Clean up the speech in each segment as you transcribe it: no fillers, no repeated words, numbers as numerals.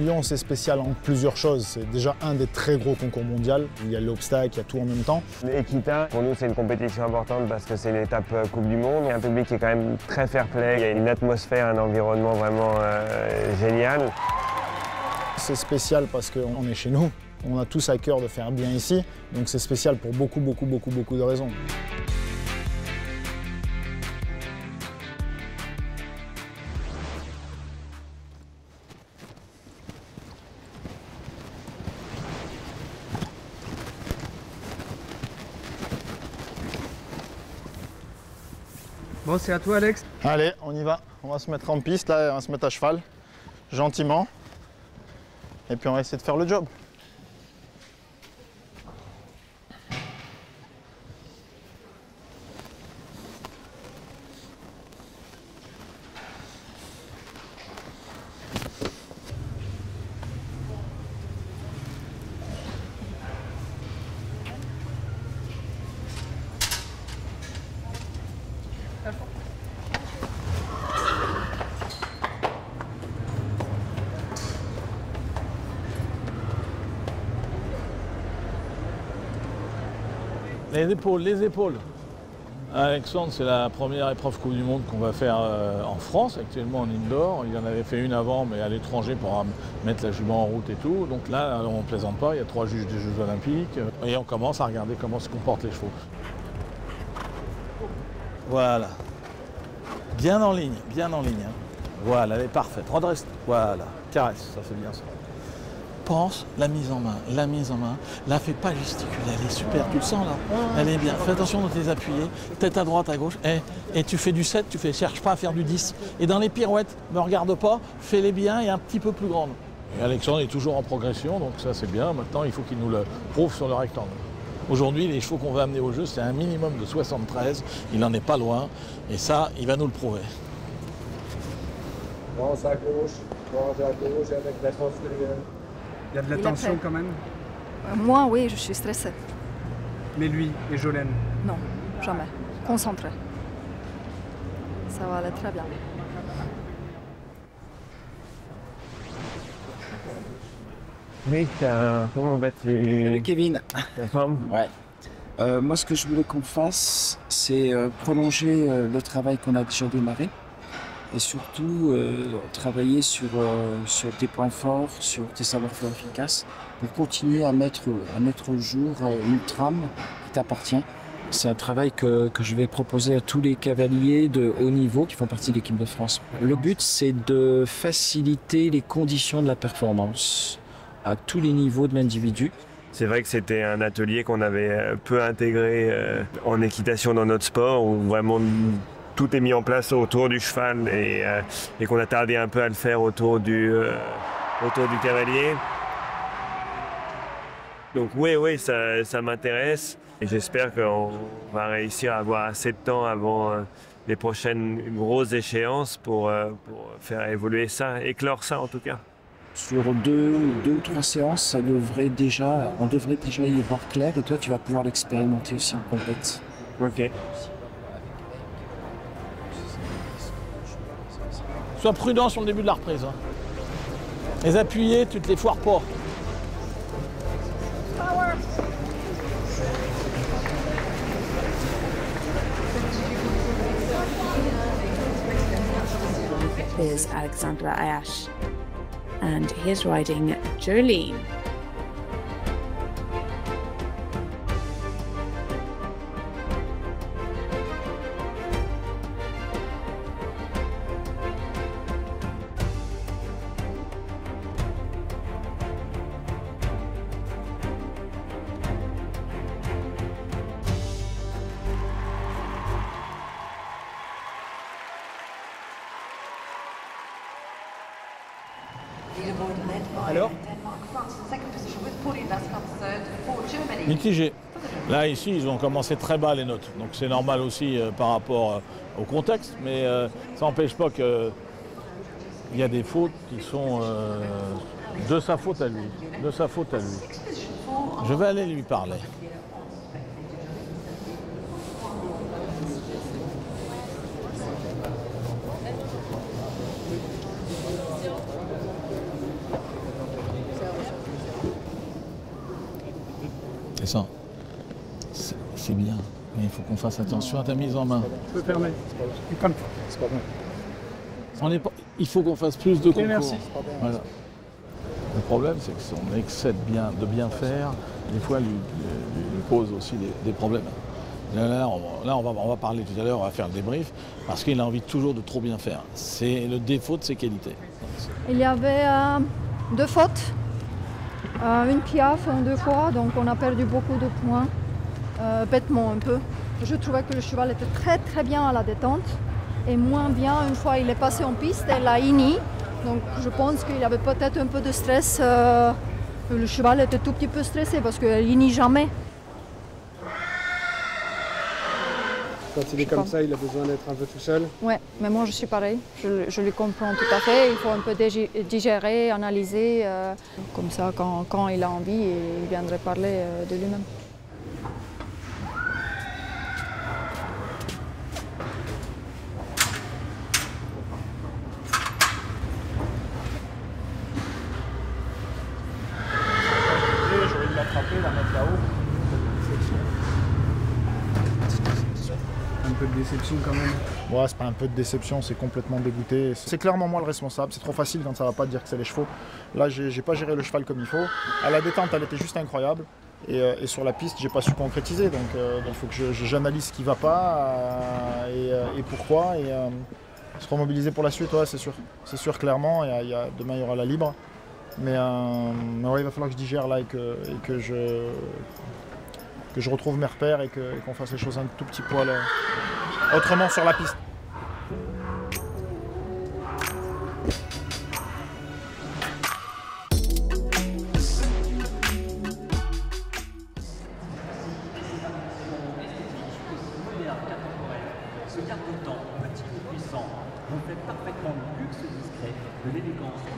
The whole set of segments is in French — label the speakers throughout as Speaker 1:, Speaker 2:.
Speaker 1: Lyon, c'est spécial en plusieurs choses. C'est déjà un des très gros concours mondiaux. Il y a l'obstacle, il y a tout en même temps.
Speaker 2: Equita, pour nous, c'est une compétition importante parce que c'est une étape Coupe du Monde. Il y a un public qui est quand même très fair-play. Il y a une atmosphère, un environnement vraiment génial.
Speaker 1: C'est spécial parce qu'on est chez nous. On a tous à cœur de faire bien ici. Donc c'est spécial pour beaucoup de raisons.
Speaker 3: Bon, c'est à toi, Alex.
Speaker 1: Allez, on y va. On va se mettre en piste, là, on va se mettre à cheval, gentiment. Et puis on va essayer de faire le job.
Speaker 4: Les épaules. Alexandre, c'est la première épreuve Coupe du Monde qu'on va faire en France, actuellement en indoor. Il en avait fait une avant, mais à l'étranger pour mettre la jument en route et tout. Donc là, on ne plaisante pas, il y a 3 juges des Jeux Olympiques. Et on commence à regarder comment se comportent les chevaux. Voilà. Bien en ligne. Hein. Voilà, elle est parfaite. Redresse. Voilà. Caresse, ça c'est bien ça. Pense, la mise en main. La fais pas gesticuler, elle est super, tu le sens là. Elle est bien. Fais attention de tes appuyés, tête à droite, à gauche. Et tu fais du 7, cherche pas à faire du 10. Et dans les pirouettes, ne regarde pas, fais-les bien et un petit peu plus grandes. Et Alexandre est toujours en progression, donc ça c'est bien. Maintenant, il faut qu'il nous le prouve sur le rectangle. Aujourd'hui, les chevaux qu'on va amener au jeu, c'est un minimum de 73. Il n'en est pas loin. Et ça, il va nous le prouver.
Speaker 2: Pense à gauche avec la postérieure.
Speaker 3: Il y a de la tension quand même.
Speaker 5: Moi, oui, je suis stressée.
Speaker 3: Mais lui et Jolène?
Speaker 5: Non, jamais. Concentré. Ça va aller très bien.
Speaker 2: Oui, comment vas-tu?
Speaker 6: Salut Kevin.
Speaker 2: La forme?
Speaker 6: Ouais. Moi, ce que je voulais qu'on fasse, c'est prolonger le travail qu'on a déjà démarré et surtout travailler sur tes points forts, sur tes savoir-faire efficaces pour continuer à mettre au jour une trame qui t'appartient. C'est un travail que je vais proposer à tous les cavaliers de haut niveau qui font partie de l'équipe de France. Le but, c'est de faciliter les conditions de la performance à tous les niveaux de l'individu.
Speaker 2: C'est vrai que c'était un atelier qu'on avait peu intégré en équitation dans notre sport, où vraiment tout est mis en place autour du cheval et qu'on a tardé un peu à le faire autour du cavalier. Donc oui, ça m'intéresse et j'espère qu'on va réussir à avoir assez de temps avant les prochaines grosses échéances pour faire évoluer ça, éclore ça en tout cas.
Speaker 6: Sur deux ou trois séances, on devrait déjà y voir clair et toi tu vas pouvoir l'expérimenter aussi en compète.
Speaker 2: Ok.
Speaker 4: Sois prudent sur le début de la reprise. Hein. Les appuyés, tu te les foires pas.
Speaker 7: Is Alexandra Ayash, and he's riding Jolene.
Speaker 3: Alors?
Speaker 4: Mitigé. Là, ici, ils ont commencé très bas les notes. Donc c'est normal aussi par rapport au contexte. Mais ça n'empêche pas qu'il y a des fautes qui sont de sa faute à lui. Je vais aller lui parler. C'est bien, mais il faut qu'on fasse attention à ta mise en main.
Speaker 3: Je peux permettre. Comme
Speaker 1: C'est pas bon.
Speaker 4: Il faut qu'on fasse plus de concours.
Speaker 3: merci.
Speaker 4: Voilà. Le problème, c'est que si on excès de bien faire, des fois, lui pose aussi des problèmes. Là, on va parler tout à l'heure, on va faire le débrief, parce qu'il a envie toujours de trop bien faire. C'est le défaut de ses qualités.
Speaker 5: Il y avait 2 fautes, une piaffe en 2 fois, donc on a perdu beaucoup de points, bêtement un peu. Je trouvais que le cheval était très très bien à la détente et moins bien une fois il est passé en piste et la INI. Donc je pense qu'il y avait peut-être un peu de stress. Le cheval était tout petit peu stressé parce qu'il INI jamais.
Speaker 3: Quand il est comme ça, il a besoin d'être un peu tout seul.
Speaker 5: Ouais, mais moi je suis pareil, je le comprends tout à fait. Il faut un peu digérer, analyser. Comme ça, quand il a envie, il viendrait parler de lui-même.
Speaker 1: J'aurais dû l'attraper, la mettre là-haut.
Speaker 3: Un peu de déception quand même.
Speaker 1: Ouais, c'est pas un peu de déception, c'est complètement dégoûté. C'est clairement moi le responsable, c'est trop facile quand ça va pas de dire que c'est les chevaux. Là, j'ai pas géré le cheval comme il faut. À la détente, elle était juste incroyable. Et sur la piste, j'ai pas su concrétiser. Donc il faut que j'analyse ce qui va pas et pourquoi. Et se remobiliser pour la suite, ouais, c'est sûr. C'est sûr, clairement. Demain, il y aura la libre. Mais ouais, il va falloir que je digère là et que je retrouve mes repères et qu'on fasse les choses un tout petit poil autrement sur la piste.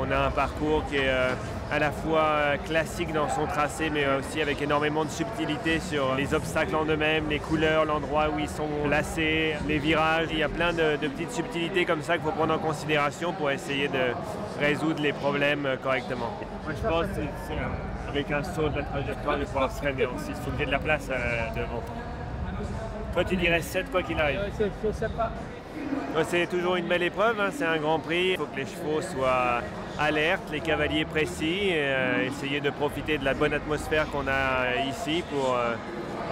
Speaker 2: On a un parcours qui est à la fois classique dans son tracé, mais aussi avec énormément de subtilité sur les obstacles en eux-mêmes, les couleurs, l'endroit où ils sont placés, les virages. Il y a plein de petites subtilités comme ça qu'il faut prendre en considération pour essayer de résoudre les problèmes correctement. Moi, je pense que c'est avec un saut de la trajectoire de pouvoir se freiner aussi. Il faut qu'il y ait de la place devant. Toi, tu dirais 7 quoi qu'il arrive. C'est toujours une belle épreuve, hein, c'est un grand prix. Il faut que les chevaux soient alertes, les cavaliers précis, essayer de profiter de la bonne atmosphère qu'on a ici pour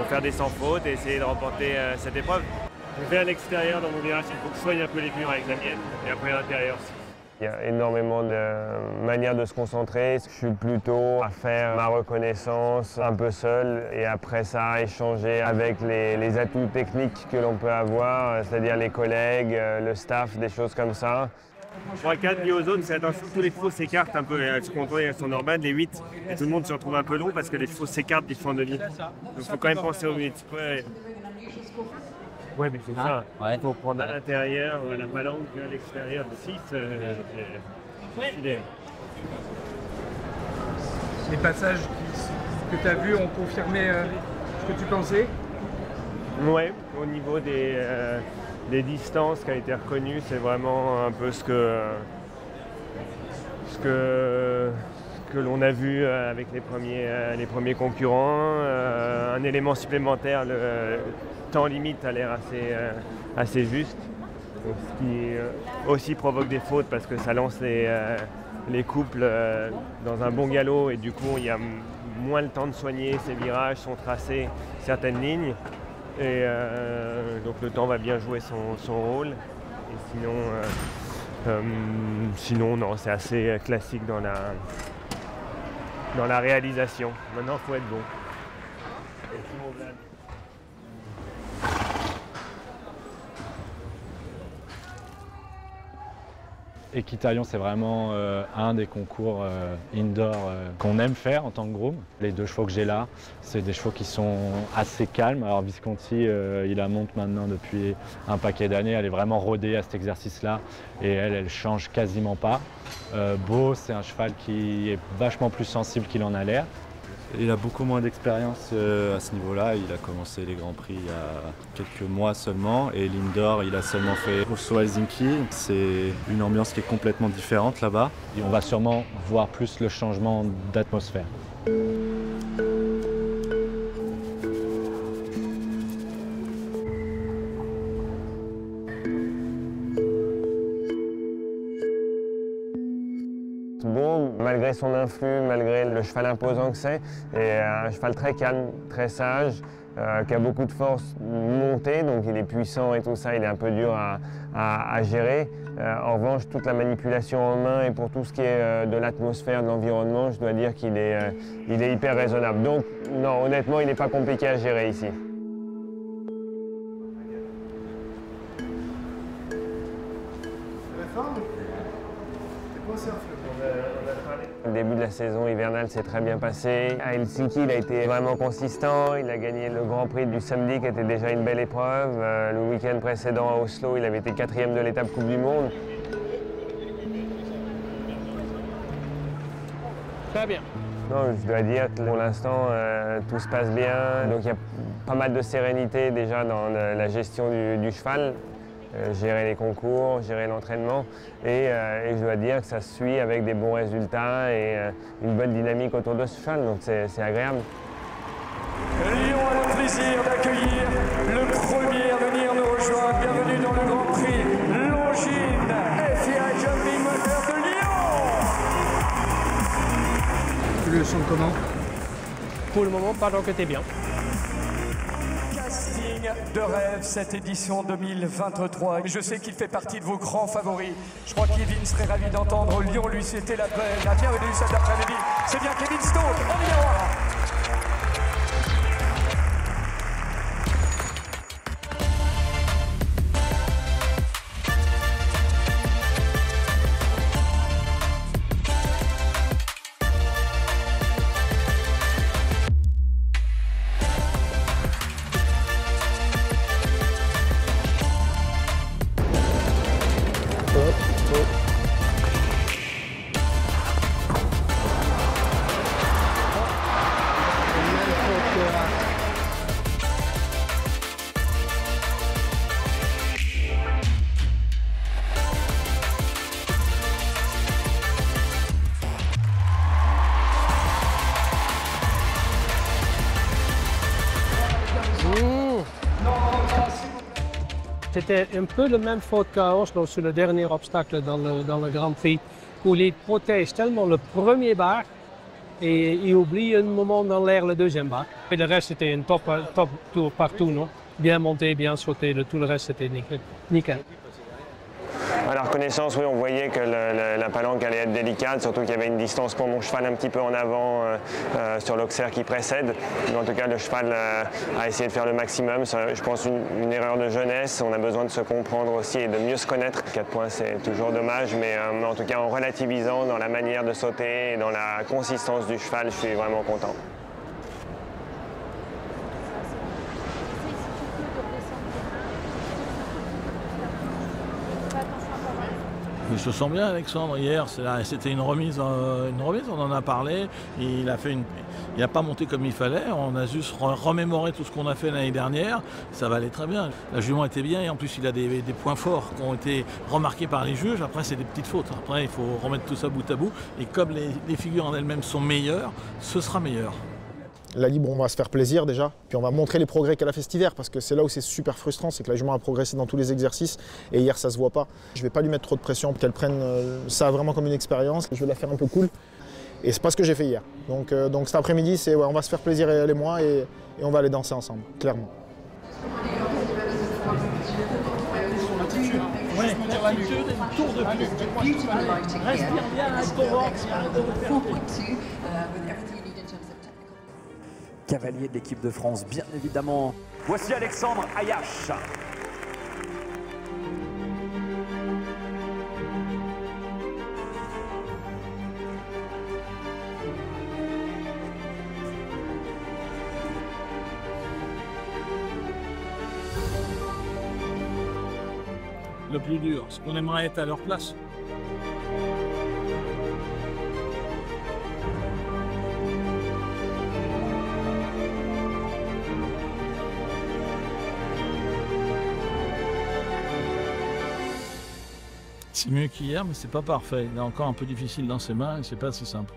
Speaker 2: faire des sans faute et essayer de remporter cette épreuve. Je vais à l'extérieur dans mon virage, il faut que je soigne un peu les murs avec la mienne et après à l'intérieur aussi. Il y a énormément de manières de se concentrer. Je suis plutôt à faire ma reconnaissance un peu seul et après ça échanger avec les atouts techniques que l'on peut avoir, c'est-à-dire les collègues, le staff, des choses comme ça. 3-4 liés aux autres, c'est attention, tous les chevaux s'écartent un peu. Ce qu'on voit, elles sont normales, les 8, et tout le monde se retrouve un peu long parce que les chevaux s'écartent des fois de vie. Donc il faut quand même penser aux 8. Ouais, mais c'est ça. Il faut prendre à l'intérieur la palanque, à l'extérieur de 6.
Speaker 3: Les passages que tu as vus ont confirmé ce que tu pensais?
Speaker 2: Ouais, au niveau des distances qui a été reconnu, c'est vraiment un peu ce que l'on a vu avec les premiers concurrents. Un élément supplémentaire, le temps limite a l'air assez juste, ce qui aussi provoque des fautes parce que ça lance les couples dans un bon galop et du coup il y a moins le temps de soigner ses virages, son tracé, certaines lignes. Et donc le temps va bien jouer son rôle. Et sinon non, c'est assez classique dans la réalisation. Maintenant, il faut être bon.
Speaker 8: Équitalion, c'est vraiment un des concours indoor qu'on aime faire en tant que groom. Les 2 chevaux que j'ai là, c'est des chevaux qui sont assez calmes. Alors Visconti, il la monte maintenant depuis un paquet d'années. Elle est vraiment rodée à cet exercice-là et elle change quasiment pas. Beau, c'est un cheval qui est vachement plus sensible qu'il en a l'air.
Speaker 9: Il a beaucoup moins d'expérience à ce niveau-là. Il a commencé les Grands Prix il y a quelques mois seulement. Et l'indoor, il a seulement fait Oslo Helsinki. C'est une ambiance qui est complètement différente là-bas.
Speaker 8: Et on va sûrement voir plus le changement d'atmosphère.
Speaker 2: malgré son influx, malgré le cheval imposant que c'est, et un cheval très calme, très sage, qui a beaucoup de force montée, donc il est puissant et tout ça, il est un peu dur à gérer. En revanche, toute la manipulation en main et pour tout ce qui est de l'atmosphère, de l'environnement, je dois dire qu'il est hyper raisonnable. Donc non, honnêtement, il n'est pas compliqué à gérer ici. Le début de la saison hivernale s'est très bien passé. À Helsinki, il a été vraiment consistant. Il a gagné le Grand Prix du samedi, qui était déjà une belle épreuve. Le week-end précédent à Oslo, il avait été 4e de l'étape Coupe du Monde.
Speaker 10: Très bien.
Speaker 2: Non, je dois dire que pour l'instant, tout se passe bien. Donc il y a pas mal de sérénité déjà dans la gestion du cheval. Gérer les concours, gérer l'entraînement et je dois dire que ça se suit avec des bons résultats et une bonne dynamique autour de ce cheval, donc c'est agréable.
Speaker 11: Lyon a le plaisir d'accueillir le premier à venir nous rejoindre. Bienvenue dans le Grand Prix Longines FIA Jumping Moteur de Lyon.
Speaker 3: Tu le sens comment?
Speaker 10: Pour le moment, pardon que t'es bien.
Speaker 11: De rêve, cette édition 2023. Je sais qu'il fait partie de vos grands favoris. Je crois que Kevin serait ravi d'entendre Lyon lui souhaiter la bienvenue cet après-midi. C'est bien Kevin Stoke en numéro 1.
Speaker 10: C'était un peu le même faute chaos sur le dernier obstacle dans le Grand Prix, où il protège tellement le premier bar et il oublie un moment dans l'air le deuxième bar. Et le reste c'était un top tour partout, non? Bien monté, bien sauté, tout le reste c'était nickel.
Speaker 2: À la reconnaissance, oui, on voyait que la palanque allait être délicate, surtout qu'il y avait une distance pour mon cheval un petit peu en avant sur l'Auxerre qui précède. Mais en tout cas, le cheval a essayé de faire le maximum. Je pense une erreur de jeunesse. On a besoin de se comprendre aussi et de mieux se connaître. 4 points, c'est toujours dommage, mais en tout cas, en relativisant dans la manière de sauter et dans la consistance du cheval, je suis vraiment content.
Speaker 4: Il se sent bien, Alexandre. Hier, c'était une remise, on en a parlé. Il n'a pas monté comme il fallait. On a juste remémoré tout ce qu'on a fait l'année dernière. Ça va aller très bien. La jument était bien et en plus, il a des points forts qui ont été remarqués par les juges. Après, c'est des petites fautes. Après, il faut remettre tout ça bout à bout. Et comme les figures en elles-mêmes sont meilleures, ce sera meilleur.
Speaker 1: La libre, on va se faire plaisir déjà, puis on va montrer les progrès qu'elle a fait cet hiver, parce que c'est là où c'est super frustrant, c'est que la jument a progressé dans tous les exercices, et hier ça se voit pas. Je vais pas lui mettre trop de pression pour qu'elle prenne ça vraiment comme une expérience, je vais la faire un peu cool, et c'est pas ce que j'ai fait hier. Donc cet après-midi, on va se faire plaisir elle et moi, et on va aller danser ensemble, clairement.
Speaker 4: Oui, l'attitude et le tour de plus. Respire bien avec ton ventre.
Speaker 11: Cavalier de l'équipe de France, bien évidemment. Voici Alexandre Ayache.
Speaker 4: Le plus dur, c'est qu'on aimerait être à leur place. C'est mieux qu'hier, mais c'est pas parfait. Il est encore un peu difficile dans ses mains et c'est pas si simple.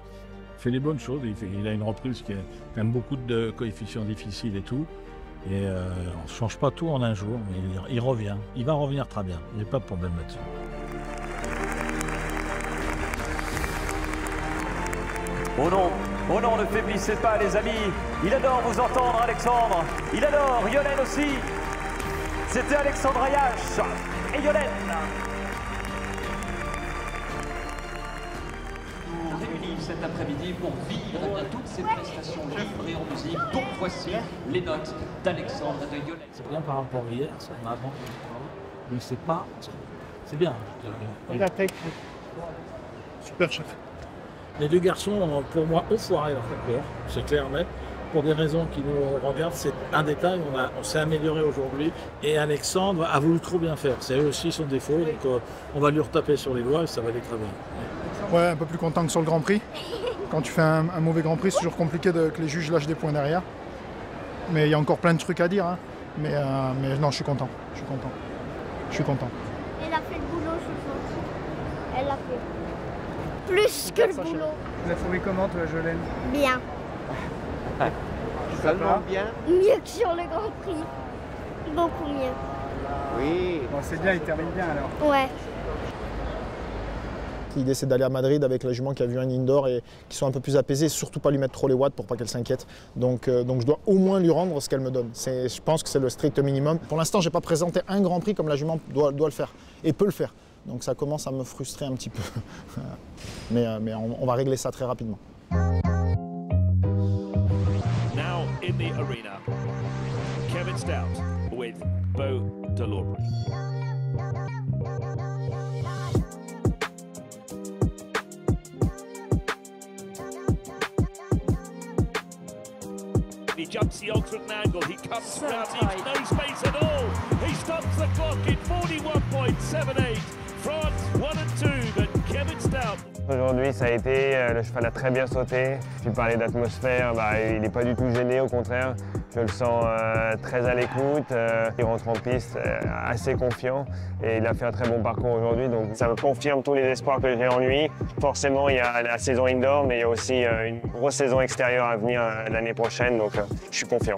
Speaker 4: Il fait les bonnes choses, il a une reprise qui a quand même beaucoup de coefficients difficiles et tout. Et on ne change pas tout en un jour, mais il revient. Il va revenir très bien, il n'y a pas de problème là-dessus.
Speaker 11: Oh non, ne faiblissez pas les amis. Il adore vous entendre Alexandre. Il adore Yolène aussi. C'était Alexandre Ayache et Yolène.
Speaker 12: Réunis cet après-midi pour vivre toutes ces prestations livrées en musique. Donc voici les notes d'Alexandre et de Yolène.
Speaker 4: C'est bien par rapport à hier, ça en avant. Mais c'est pas. C'est bien.
Speaker 1: Super chef.
Speaker 4: Les deux garçons, pour moi, ont foiré leur concours, c'est clair, mais pour des raisons qui nous regardent, c'est un détail, on s'est amélioré aujourd'hui et Alexandre a voulu trop bien faire. C'est aussi son défaut, donc on va lui retaper sur les doigts et ça va aller très bien.
Speaker 1: Ouais, un peu plus content que sur le Grand Prix. Quand tu fais un mauvais Grand Prix, c'est toujours compliqué que les juges lâchent des points derrière. Mais il y a encore plein de trucs à dire, hein. Mais non, je suis content. Je suis content.
Speaker 13: Elle a fait le boulot, je pense. Elle l'a fait. Plus que le boulot.
Speaker 3: Tu l'as trouvé comment, toi, Jolène?
Speaker 13: Bien.
Speaker 3: Seulement
Speaker 13: bien? Mieux que sur le Grand Prix. Beaucoup mieux.
Speaker 3: Oui. Bon, c'est bien, il termine bien alors.
Speaker 13: Ouais.
Speaker 1: L'idée, c'est d'aller à Madrid avec la jument qui a vu un indoor et qui sont un peu plus apaisés, surtout pas lui mettre trop les watts pour pas qu'elle s'inquiète. Donc je dois au moins lui rendre ce qu'elle me donne. Je pense que c'est le strict minimum. Pour l'instant, j'ai pas présenté un Grand Prix comme la jument doit le faire et peut le faire. Donc ça commence à me frustrer un petit peu. mais on va régler ça très rapidement.
Speaker 14: Now in the arena, Kevin Stout with Beau de Lorbry. He jumps the alternate angle, he comes round, leaves no space at all. He stops the clock in 41.78. France 1 and 2, but Kevin Stout.
Speaker 2: Aujourd'hui, ça a été, le cheval a très bien sauté. Tu parlais d'atmosphère, il n'est pas du tout gêné, au contraire. Je le sens très à l'écoute, il rentre en piste assez confiant et il a fait un très bon parcours aujourd'hui. Donc ça me confirme tous les espoirs que j'ai en lui. Forcément, il y a la saison indoor, mais il y a aussi une grosse saison extérieure à venir l'année prochaine, donc je suis confiant.